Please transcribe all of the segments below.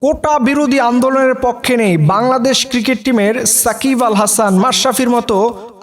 কোটা বিরোধী আন্দোলনের পক্ষে নেই বাংলাদেশ ক্রিকেট টিমের সাকিব আল হাসান, মাশরাফির মতো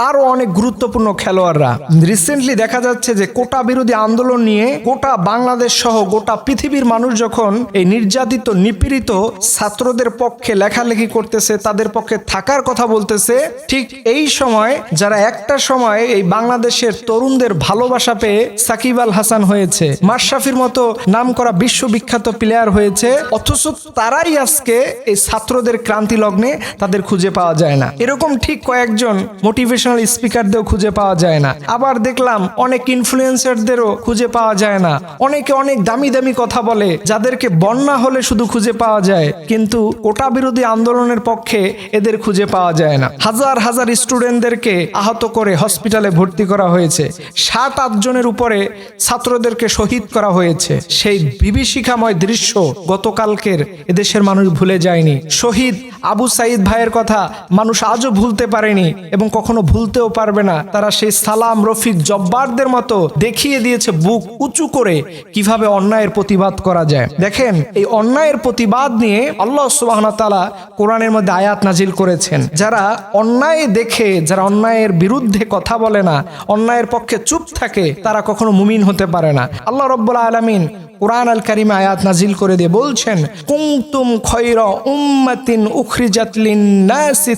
আরো অনেক গুরুত্বপূর্ণ খেলোয়াড়রা। রিসেন্টলি দেখা যাচ্ছে যে কোটা বিরোধী আন্দোলন নিয়ে গোটা বাংলাদেশ সহ গোটা পৃথিবীর মানুষ যখন এই নির্যাতিত নিপীড়িত ছাত্রদের পক্ষে লেখালেখি করতেছে, তাদের পক্ষে থাকার কথা বলতেছে, ঠিক এই সময় যারা একটা সময় এই বাংলাদেশের তরুণদের ভালোবাসা পেয়ে সাকিব আল হাসান হয়েছে, মাশরাফির মতো নামকরা বিশ্ববিখ্যাত প্লেয়ার হয়েছে, অথচ তারাই আজকে এই ছাত্রদের ক্রান্তি লগ্নে তাদের খুঁজে পাওয়া যায় না। এরকম ঠিক কয়েকজন মোটিভেশনাল স্পিকারদেরও খুঁজে পাওয়া যায় না। আবার দেখলাম অনেক ইনফ্লুয়েন্সারদেরও খুঁজে পাওয়া যায় না। অনেকে অনেক দামি দামি কথা বলে, যাদেরকে বন্যা হলে শুধু খুঁজে পাওয়া যায়, কিন্তু কোটা বিরোধী আন্দোলনের পক্ষে এদের খুঁজে পাওয়া যায় না। হাজার হাজার স্টুডেন্টদেরকে আহত করে হসপিটালে ভর্তি করা হয়েছে, 7-8 জনের উপরে ছাত্রদেরকে শহীদ করা হয়েছে। সেই বিভীষিকাময় দৃশ্য গতকালকের এদেশের মানুষ ভুলে যায়নি। শহীদ আবু সাইদ ভাইয়ের কথা মানুষ আজও ভুলতে পারেনি এবং কখনো ভুলতেও পারবে না। তারা সেই সালাম, রফিক, জব্বারদের মতো দেখিয়ে দিয়েছে বুক উঁচু করে কিভাবে অন্যায়ের প্রতিবাদ করা যায়। দেখেন, এই অন্যায়ের প্রতিবাদ নিয়ে আল্লাহ সুবহানাহু ওয়া তাআলা কোরআনের মধ্যে আয়াত নাজিল করেছেন। যারা অন্যায় দেখে, যারা অন্যায়ের বিরুদ্ধে কথা বলে না, অন্যায়ের পক্ষে চুপ থাকে, তারা কখনো মুমিন হতে পারে না। আল্লাহ রাব্বুল আলামিন কুরআন আল কারিমে আয়াত নাজিল করে দিয়ে বলছেন, কুনতুম খায়রা উম্মাতিন উখরিজাত লিন-নাসি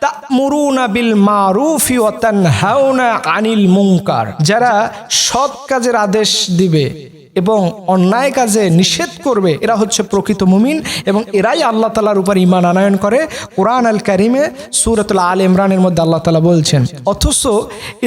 তা'মুরুনা বিল মারুফি ওয়া তানহাউনা আনিল মুনকার। যারা সৎ কাজের আদেশ দিবে এবং অন্যায় কাজে নিষেধ করবে, এরা হচ্ছে প্রকৃত মুমিন এবং এরাই আল্লাহ তাআলার উপর ঈমান আনয়ন করে। কোরআন আল কারিমে সূরাতুল আল ইমরানের মধ্যে আল্লাহ তাআলা বলছেন। অথচ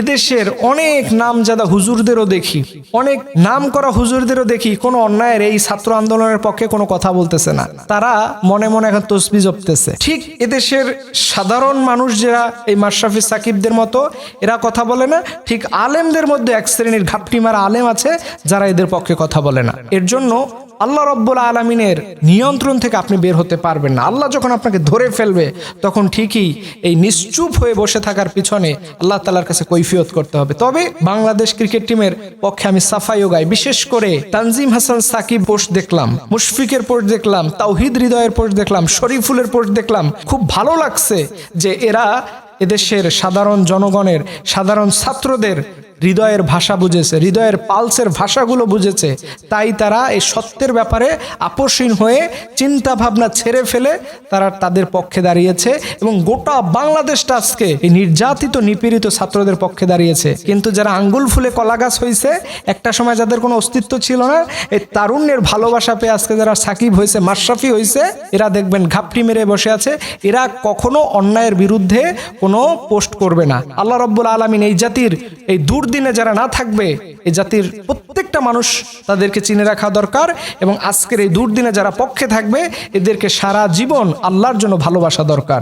এদেশের অনেক নামজাদা হুজুরদেরও দেখি, অনেক নাম করা হুজুরদেরও দেখি কোনো অন্যায়ের এই ছাত্র আন্দোলনের পক্ষে কোনো কথা বলতেছে না। তারা মনে মনে এখন তসবিহ জপতেছে। ঠিক এদেশের সাধারণ মানুষ যারা এই মাশরাফি, সাকিবদের মতো এরা কথা বলে না, ঠিক আলেমদের মধ্যে এক শ্রেণীর ঘাপটি মারা আলেম আছে যারা এদের পক্ষে কথা বলে না। এর জন্য আল্লাহ রাব্বুল আলামিনের নিয়ন্ত্রণ থেকে আপনি বের হতে পারবেন না। আল্লাহ যখন আপনাকে ধরে ফেলবে, তখন ঠিকই এই নিশ্চুপ হয়ে বসে থাকার পিছনে আল্লাহ তাআলার কাছে কৈফিয়ত করতে হবে। তবে বাংলাদেশ ক্রিকেট টিমের পক্ষে আমি সাফাইও গাই। বিশেষ করে তানজিম হাসান সাকিব পোস্ট দেখলাম, মুশফিকের পোস্ট দেখলাম, তাওহিদ হৃদয়ের পোস্ট দেখলাম, শরীফুলের পোস্ট দেখলাম। খুব ভালো লাগছে যে এরা এদেশের সাধারণ জনগণের, সাধারণ ছাত্রদের হৃদয়ের ভাষা বুঝেছে, হৃদয়ের পালসের ভাষাগুলো বুঝেছে। তাই তারা এই সত্যের ব্যাপারে আপোষহীন হয়ে চিন্তা ভাবনা ছেড়ে ফেলে তারা তাদের পক্ষে দাঁড়িয়েছে এবং গোটা বাংলাদেশটা আজকে এই নির্যাতিত নিপীড়িত ছাত্রদের পক্ষে দাঁড়িয়েছে। কিন্তু যারা আঙ্গুল ফুলে কলা গাছ হয়েছে, একটা সময় যাদের কোনো অস্তিত্ব ছিল না, এই তারুণ্যের ভালোবাসা পেয়ে আজকে যারা সাকিব হয়েছে, মাশরাফি হয়েছে, এরা দেখবেন ঘাপটি মেরে বসে আছে। এরা কখনো অন্যায়ের বিরুদ্ধে কোনো পোস্ট করবে না। আল্লাহ রাব্বুল আলামিন এই জাতির এই দুর্দিনে যারা না থাকবে, এই জাতির প্রত্যেকটা মানুষ তাদেরকে চিনে রাখা দরকার এবং আজকের এই দুর্দিনে যারা পক্ষে থাকবে, এদেরকে সারা জীবন আল্লাহর জন্য ভালোবাসা দরকার।